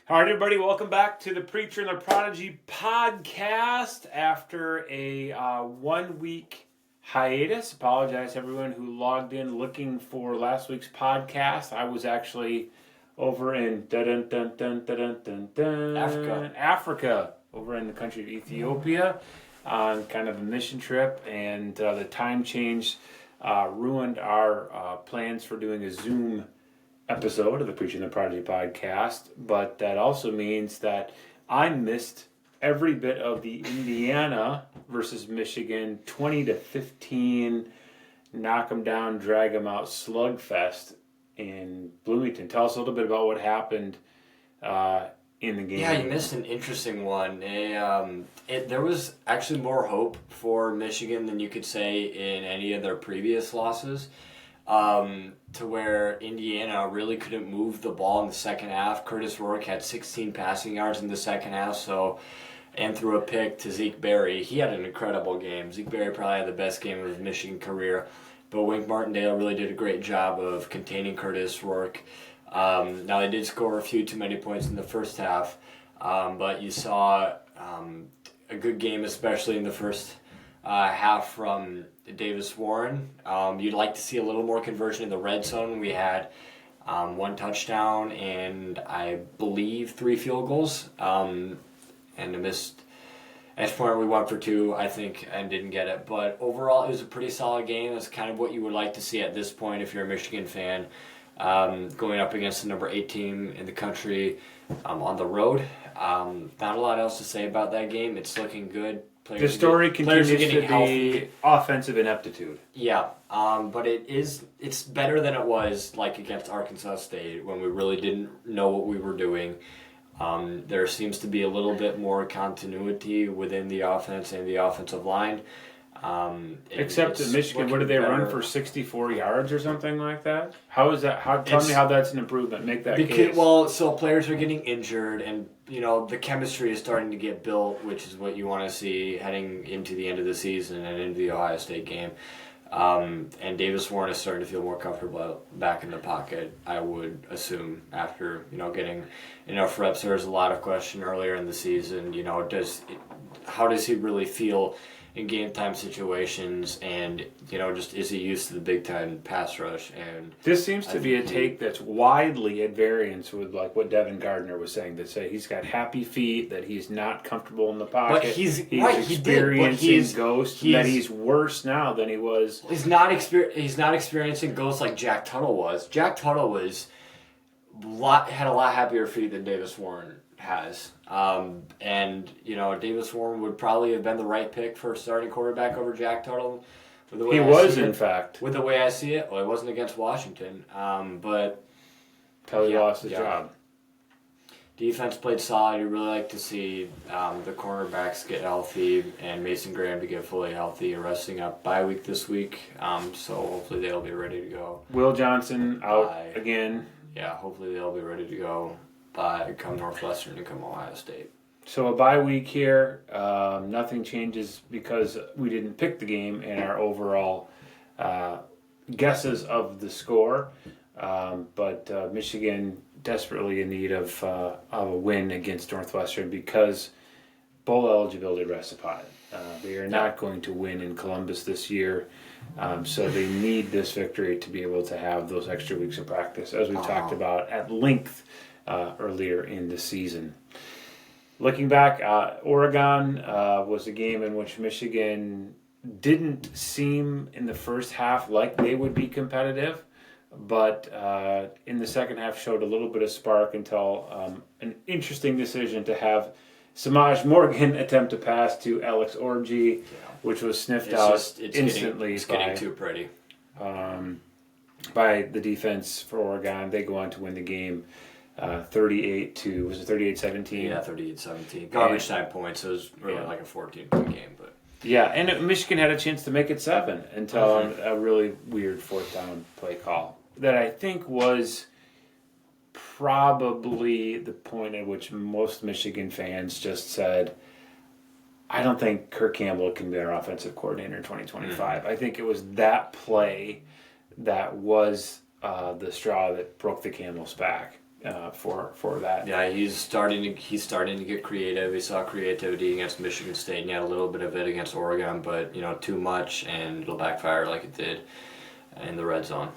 All right, everybody, welcome back to the Preacher and the Prodigy podcast. After a 1 week hiatus, apologize to everyone who logged in looking for last week's podcast. I was actually over in Africa, over in the country of Ethiopia, on kind of a mission trip, and the time change ruined our plans for doing a Zoom episode of the Preaching the Prodigy podcast, but that also means that I missed every bit of the Indiana versus Michigan 20-15 knock 'em down, drag 'em out slugfest in Bloomington. Tell us a little bit about what happened in the game. Yeah, you missed an interesting one. There was actually more hope for Michigan than you could say in any of their previous losses. To where Indiana really couldn't move the ball in the second half. Curtis Rourke had 16 passing yards in the second half, and threw a pick to Zeke Berry. He had an incredible game. Zeke Berry probably had the best game of his Michigan career, but Wink Martindale really did a great job of containing Curtis Rourke. Now they did score a few too many points in the first half, but you saw a good game, especially in the first half from Davis Warren. You'd like to see a little more conversion in the red zone. We had one touchdown and I believe 3 field goals, and a missed edge point. We went for 2, I think, and didn't get it. But overall, it was a pretty solid game. It's kind of what you would like to see at this point if you're a Michigan fan, going up against the number 8 team in the country on the road. Not a lot else to say about that game. It's looking good. The story continues to be healthy. Offensive ineptitude. Yeah, but it's better than it was like against Arkansas State when we really didn't know what we were doing. There seems to be a little bit more continuity within the offense and the offensive line. Except at Michigan, what did they run for 64 yards or something like that? How is that? Tell me how that's an improvement. Make that case. Well, so players are getting injured, and the chemistry is starting to get built, which is what you want to see heading into the end of the season and into the Ohio State game. And Davis Warren is starting to feel more comfortable back in the pocket, I would assume, after getting enough reps. There was a lot of question earlier in the season. How does he really feel in game time situations, and just is he used to the big time pass rush? And this seems to be a take that's widely at variance with like what Devin Gardner was saying, that say he's got happy feet, that he's not comfortable in the pocket. But he's experiencing ghosts, that he's worse now than he was. He's not experiencing ghosts like Jack Tuttle was. Jack Tuttle had a lot happier feet than Davis Warren has. And Davis Warren would probably have been the right pick for a starting quarterback over Jack Tuttle. He was, in fact. With the way I see it. Well, it wasn't against Washington, but Kelly lost his job. Defense played solid. You really like to see the cornerbacks get healthy and Mason Graham to get fully healthy. You're resting up bye week this week, so hopefully they'll be ready to go. Will Johnson out again. Yeah, hopefully they'll be ready to go by come Northwestern and come Ohio State. So a bye week here. Nothing changes because we didn't pick the game in our overall guesses of the score. But Michigan desperately in need of a win against Northwestern because bowl eligibility rests upon it. They are not going to win in Columbus this year. So they need this victory to be able to have those extra weeks of practice, as we talked about at length earlier in the season. Looking back, Oregon was a game in which Michigan didn't seem in the first half like they would be competitive, but in the second half showed a little bit of spark until an interesting decision to have Samaj Morgan attempt to pass to Alex Orji, which was sniffed out instantly. It's getting too pretty. By the defense for Oregon. They go on to win the game 38-17? Yeah, 38-17. Garbage time points, so it was really like a 14-point game. But yeah, and Michigan had a chance to make it 7 until a really weird 4th down play call that I think was probably the point at which most Michigan fans just said, I don't think Kirk Campbell can be our offensive coordinator in 2025. I think it was that play that was the straw that broke the camel's back. for that. Yeah, he's starting to get creative. He saw creativity against Michigan State, and he had a little bit of it against Oregon, but too much, and it'll backfire like it did in the red zone.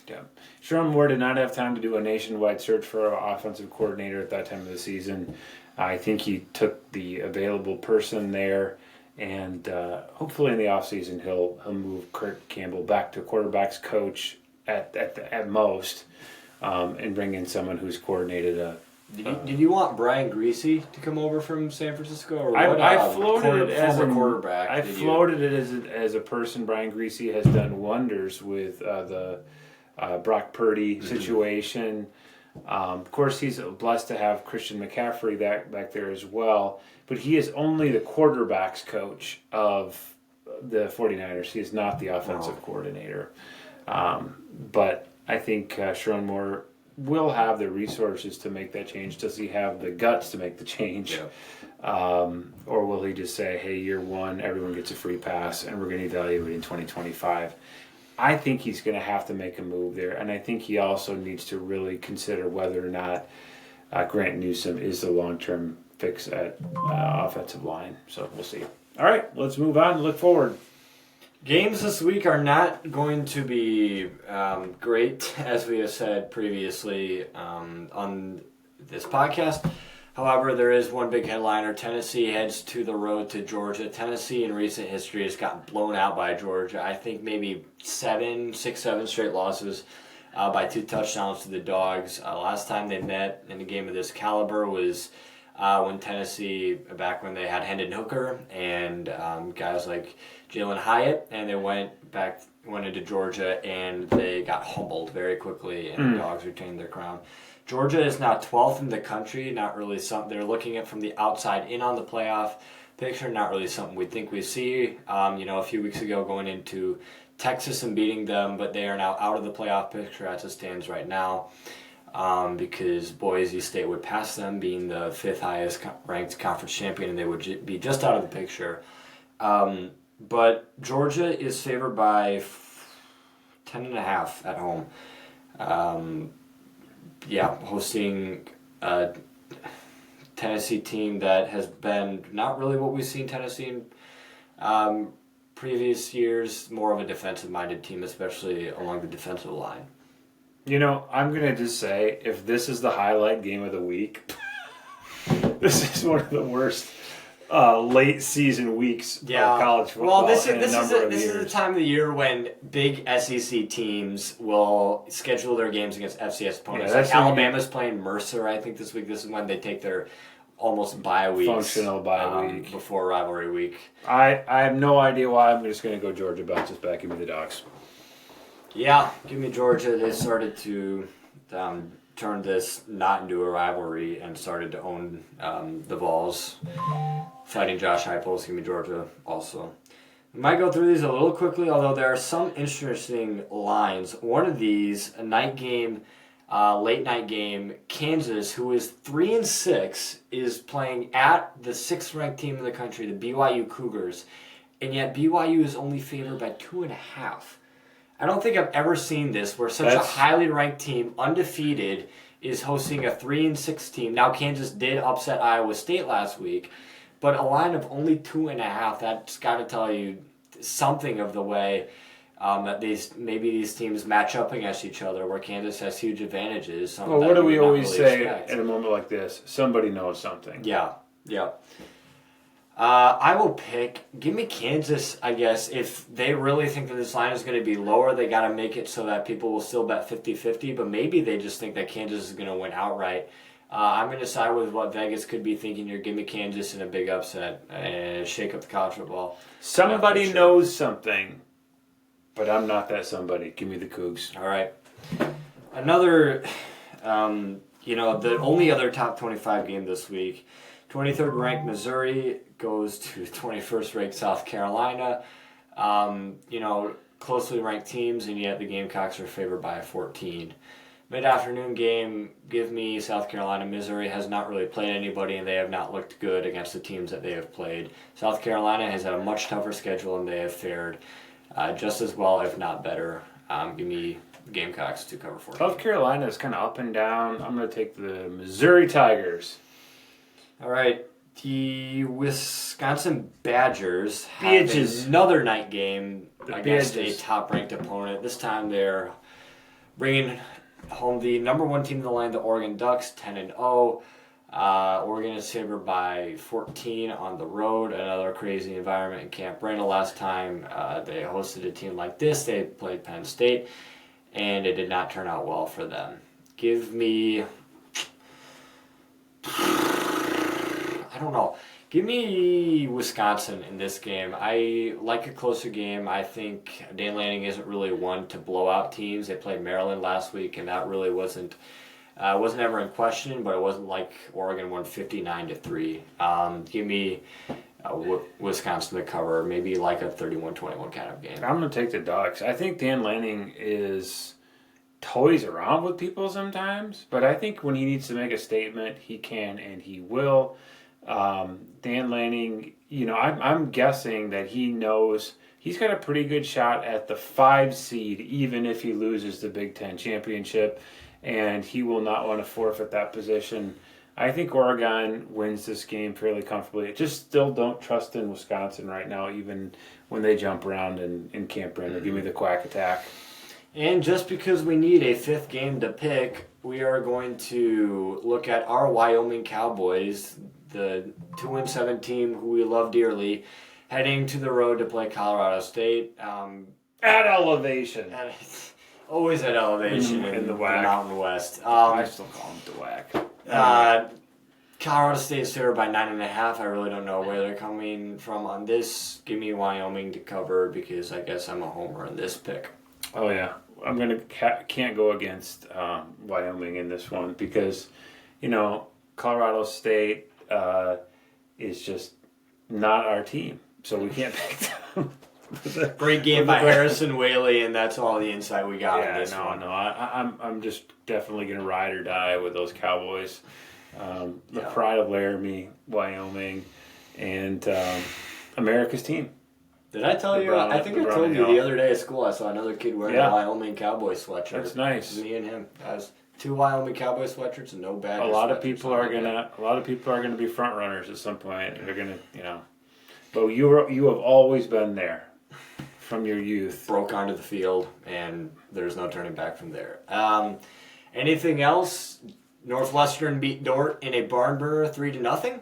Yeah. Sherman Moore did not have time to do a nationwide search for an offensive coordinator at that time of the season. I think he took the available person there, and hopefully in the offseason he'll move Kurt Campbell back to quarterbacks coach at most, and bring in someone who's coordinated a. Did you want Brian Greasy to come over from San Francisco, or what? I floated it as a quarterback. I floated it as a person. Brian Greasy has done wonders with the Brock Purdy situation. Of course, he's blessed to have Christian McCaffrey back there as well. But he is only the quarterbacks coach of the 49ers. He is not the offensive coordinator. But I think Sherman Moore will have the resources to make that change. Does he have the guts to make the change? Yeah. Or will he just say, hey, year one, everyone gets a free pass, and we're going to evaluate in 2025? I think he's going to have to make a move there, and I think he also needs to really consider whether or not Grant Newsome is the long-term fix at offensive line. So we'll see. All right, let's move on and look forward. Games this week are not going to be great, as we have said previously on this podcast. However, there is one big headliner. Tennessee heads to the road to Georgia. Tennessee in recent history has gotten blown out by Georgia. I think maybe 7 straight losses by 2 touchdowns to the Dogs. Last time they met in a game of this caliber was when Tennessee, back when they had Hendon Hooker and guys like Jalen Hyatt, and they went into Georgia, and they got humbled very quickly, and the Dogs retained their crown. Georgia is now 12th in the country. Not really something they're looking at from the outside in on the playoff picture. Not really something we think we see. A few weeks ago going into Texas and beating them, but they are now out of the playoff picture as it stands right now, because Boise State would pass them, being the 5th highest ranked conference champion, and they would be just out of the picture. But Georgia is favored by 10.5 at home. Hosting a Tennessee team that has been not really what we've seen Tennessee in previous years, more of a defensive-minded team, especially along the defensive line. I'm going to just say, if this is the highlight game of the week, this is one of the worst late season weeks of college football. Well, this is the time of the year when big SEC teams will schedule their games against FCS opponents. Like Alabama's playing Mercer, I think, this week. This is when they take their almost bye weeks. Functional bye week. Before rivalry week. I have no idea why. I'm just going to go Georgia. Bounces back. Give me the Dogs. Yeah, give me Georgia. They started to turn this not into a rivalry and started to own the Vols. Fighting Josh Heupel, give me Georgia also. We might go through these a little quickly, although there are some interesting lines. One of these, a night game, late night game, Kansas, who is 3-6, is playing at the 6th ranked team in the country, the BYU Cougars, and yet BYU is only favored by 2.5. I don't think I've ever seen this where such a highly ranked team, undefeated, is hosting a 3-6 team. Now Kansas did upset Iowa State last week, but a line of only 2.5, that's got to tell you something of the way that these teams match up against each other, where Kansas has huge advantages. Well, what do we always say at a moment like this? Somebody knows something. Yeah. I will give me Kansas, I guess. If they really think that this line is going to be lower, they got to make it so that people will still bet 50-50, but maybe they just think that Kansas is going to win outright. I'm going to side with what Vegas could be thinking here. Give me Kansas in a big upset and shake up the college football. Somebody knows something, but I'm not that somebody. Give me the Cougs. All right. Another, the only other top 25 game this week, 23rd ranked Missouri goes to 21st ranked South Carolina. Closely ranked teams, and yet the Gamecocks are favored by 14. Mid-afternoon game, give me South Carolina. Missouri has not really played anybody, and they have not looked good against the teams that they have played. South Carolina has had a much tougher schedule, and they have fared just as well, if not better. Give me Gamecocks to cover 14. South Carolina is kind of up and down. I'm going to take the Missouri Tigers. All right. The Wisconsin Badgers have another night game against a top-ranked opponent. This time they're bringing home the number 1 team in the land, the Oregon Ducks, 10-0. Oregon is favored by 14 on the road. Another crazy environment in Camp Randall. Last time they hosted a team like this, they played Penn State, and it did not turn out well for them. Give me... I don't know. Give me Wisconsin in this game. I like a closer game. I think Dan Lanning isn't really one to blow out teams. They played Maryland last week, and that really wasn't ever in question. But it wasn't like Oregon won 59-3. Give me Wisconsin to cover, maybe like a 31-21 kind of game. I'm going to take the Ducks. I think Dan Lanning toys around with people sometimes, but I think when he needs to make a statement, he can and he will. Dan Lanning, I'm guessing that he knows he's got a pretty good shot at the 5 seed, even if he loses the Big Ten championship, and he will not want to forfeit that position. I think Oregon wins this game fairly comfortably. I just still don't trust in Wisconsin right now, even when they jump around in Camp Randall. Give me the quack attack. And just because we need a 5th game to pick, we are going to look at our Wyoming Cowboys, the 2-7 team who we love dearly, heading to the road to play Colorado State. At elevation. Always at elevation in the Mountain West. I still call them the WAC. Colorado State is favored by 9.5. I really don't know where they're coming from on this. Give me Wyoming to cover because I guess I'm a homer in this pick. Oh yeah, I'm can't go against Wyoming in this one because, Colorado State is just not our team, so we can't pick them. Great game by Harrison Whaley, and that's all the insight we got on this one. I'm just definitely gonna ride or die with those Cowboys. The pride of Laramie, Wyoming, and America's team. Did I tell you? I think I told you the other day at school I saw another kid wearing a Wyoming Cowboy sweatshirt. That's nice. Me and him. Guys, 2 Wyoming Cowboy sweatshirts and no Badger. A lot of people are gonna be front runners at some point. They're gonna, But you have always been there from your youth. Broke onto the field, and there's no turning back from there. Anything else? Northwestern beat Dordt in a barn burner 3-0.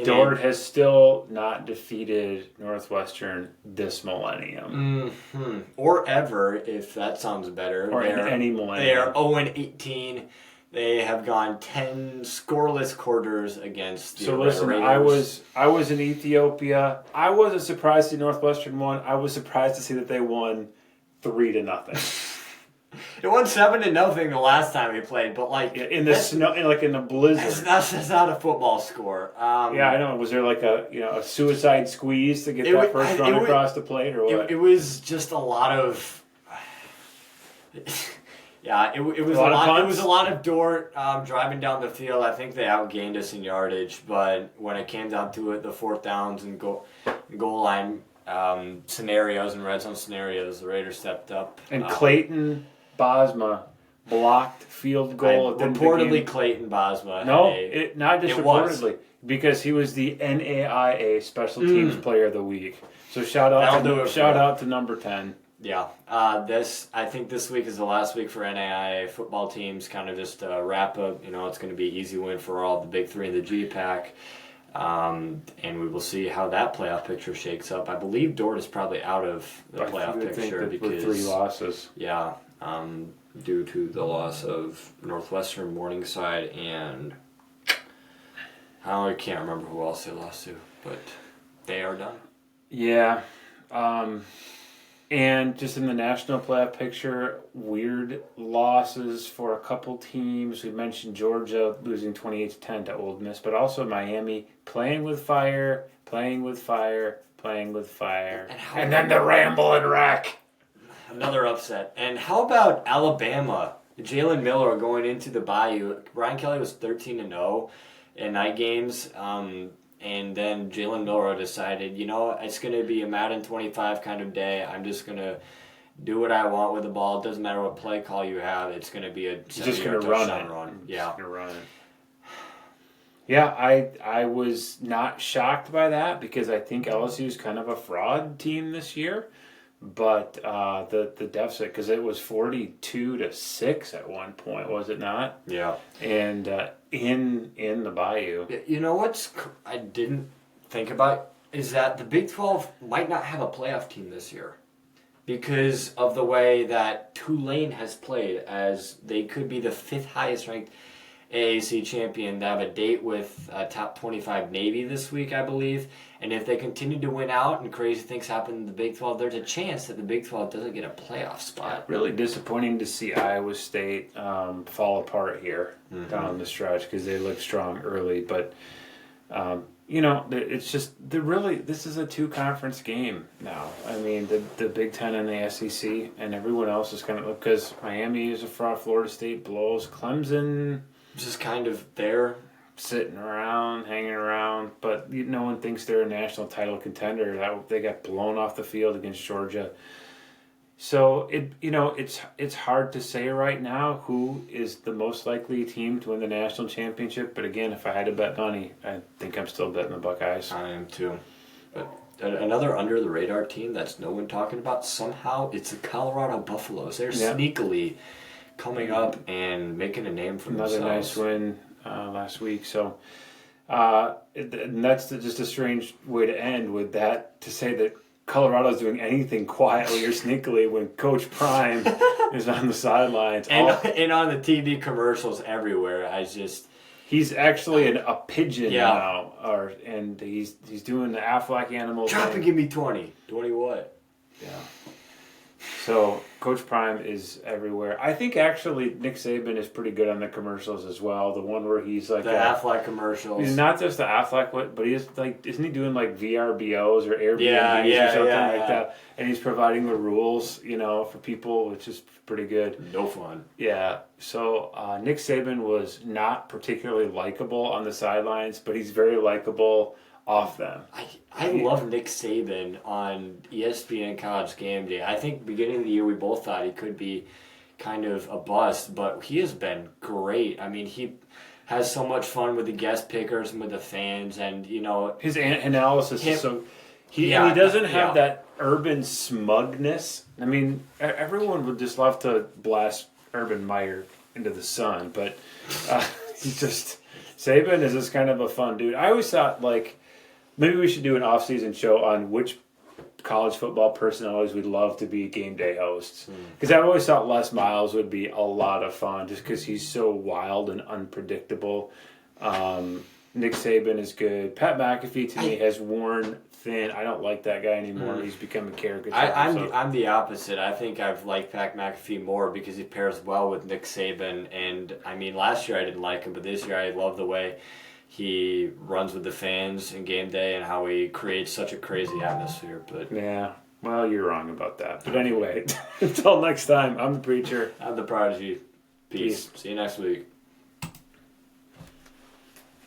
Dordt has still not defeated Northwestern this millennium. Mm-hmm. Or ever, if that sounds better. Or in any millennium. They are 0-18. They have gone 10 scoreless quarters against the Raiders. I was in Ethiopia. I wasn't surprised to see Northwestern won. I was surprised to see that they won 3-0. It won 7-0 the last time we played, but in the snow, in the blizzard. That's not a football score. I know. Was there like a suicide squeeze to get that first run across the plate, or what? It was just a lot of. Yeah, it was a lot. It was a lot of Dordt driving down the field. I think they outgained us in yardage, but when it came down to it, the 4th downs and goal line scenarios and red zone scenarios, the Raiders stepped up. And Clayton Bosma blocked field goal. Reportedly, Clayton Bosma. No, not just reportedly, because he was the NAIA Special Teams Player of the Week. So shout out to number 10. Yeah, I think this week is the last week for NAIA football teams. Kind of just wrap up. It's going to be an easy win for all the big 3 in the G-Pack. And we will see how that playoff picture shakes up. I believe Dordt is probably out of the playoff picture because 3 losses. Yeah, due to the loss of Northwestern, Morningside, and I can't remember who else they lost to, but they are done. Yeah, and just in the national playoff picture, weird losses for a couple teams. We mentioned Georgia losing 28-10 to Ole Miss, but also Miami playing with fire, and then the Ramble and Wreck. Another upset. And how about Alabama? Jalen Miller going into the Bayou. Brian Kelly was 13-0 in night games. And then Jalen Miller decided, it's going to be a Madden 25 kind of day. I'm just going to do what I want with the ball. It doesn't matter what play call you have. It's going to be a just going to run it. Yeah. Just going to run it. Yeah, I was not shocked by that because I think LSU is kind of a fraud team this year. But the deficit, because it was 42-6 at one point, was it not? Yeah. And in the Bayou. You know what's I didn't think about is that the Big 12 might not have a playoff team this year because of the way that Tulane has played, as they could be the 5th highest ranked AAC champion. They have a date with top 25 Navy this week, I believe. And if they continue to win out and crazy things happen in the Big 12, there's a chance that the Big 12 doesn't get a playoff spot. Really disappointing to see Iowa State fall apart here down the stretch because they looked strong early. But, it's just, this is a 2-conference game now. I mean, the Big Ten and the SEC and everyone else is kind of, because Miami is a fraud, Florida State blows, Clemson just kind of there. Sitting around, hanging around, but no one thinks they're a national title contender. They got blown off the field against Georgia. So it's hard to say right now who is the most likely team to win the national championship. But again, if I had to bet money, I think I'm still betting the Buckeyes. I am too. But another under the radar team that's no one talking about somehow, it's the Colorado Buffaloes. They're sneakily coming up and making a name for themselves. Another nice win last week. So and that's just a strange way to end with that, to say that Colorado's doing anything quietly or sneakily when Coach Prime is on the sidelines. And on the TV commercials everywhere. He's actually a pigeon now, and he's doing the Aflac animal Drop thing. and give me 20. 20 what? Yeah. So Coach Prime is everywhere. I think actually Nick Saban is pretty good on the commercials as well. The one where he's like the Aflac commercials. He's not just the Aflac, but he's like, isn't he doing like VRBOs or Airbnbs or something like that? And he's providing the rules, for people, which is pretty good. No fun. Yeah. So Nick Saban was not particularly likable on the sidelines, but he's very likable off them. I love Nick Saban on ESPN College Game Day. I think beginning of the year we both thought he could be kind of a bust, but he has been great. I mean, he has so much fun with the guest pickers and with the fans, and his analysis is so. He doesn't have that urban smugness. I mean, everyone would just love to blast Urban Meyer into the sun, but Saban is just kind of a fun dude. I always thought maybe we should do an off-season show on which college football personalities would love to be game day hosts. Because I always thought Les Miles would be a lot of fun just because he's so wild and unpredictable. Nick Saban is good. Pat McAfee, to me, has worn thin. I don't like that guy anymore. He's become a caricature. I'm the opposite. I think I've liked Pat McAfee more because he pairs well with Nick Saban. And, I mean, last year I didn't like him, but this year I love the way he runs with the fans in game day and how he creates such a crazy atmosphere. But yeah, well, you're wrong about that. But anyway, until next time, I'm the Preacher. I'm the Prodigy. Peace. See you next week.